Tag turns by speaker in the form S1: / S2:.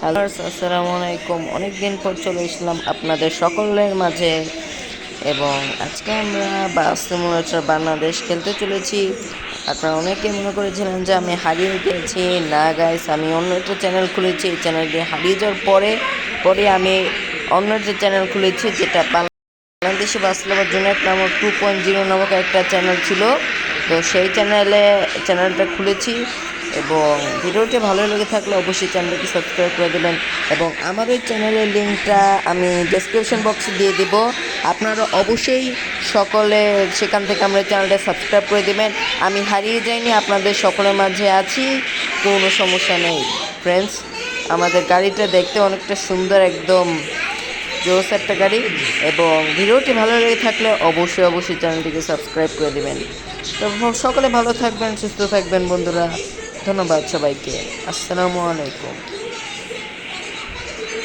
S1: Hello, আসসালামু আলাইকুম। অনেক দিন পর চলে এসলাম আপনাদের সকলের মাঝে এবং আজকে আমরা বাস সিমুলেটর বাংলাদেশ খেলতে চলেছি। আপনারা অনেকে মনে করেছিলেন যে আমি হারিয়ে গেছি। না গাইস, আমি অন্য একটা চ্যানেল খুলেছি। এই চ্যানেলটি হারিয়ে যাওয়ার পরে পরে আমি অন্য একটা চ্যানেল খুলেছি, যেটা বাংলাদেশি বাস্তবতার জন্য নামক 2.0 নামক একটা চ্যানেল ছিল। তো সেই চ্যানেলটা খুলেছি এবং ভিডিওটি ভালো লেগে থাকলে অবশ্যই চ্যানেলটি সাবস্ক্রাইব করে দেবেন এবং আমার ওই চ্যানেলের লিঙ্কটা আমি ডেসক্রিপশন বক্সে দিয়ে দিব। আপনারা অবশ্যই সকলে সেখান থেকে আমার চ্যানেলটা সাবস্ক্রাইব করে দেবেন। আমি হারিয়ে যাইনি, আপনাদের সকলের মাঝে আছি, কোনো সমস্যা নেই। ফ্রেন্ডস, আমাদের গাড়িটা দেখতে অনেকটা সুন্দর, একদম জোস একটা গাড়ি। এবং ভিডিওটি ভালো লেগে থাকলে অবশ্যই চ্যানেলটিকে সাবস্ক্রাইব করে দেবেন। তো সকলে ভালো থাকবেন, সুস্থ থাকবেন বন্ধুরা। ধন্যবাদ সবাইকে। আসসালামু আলাইকুম।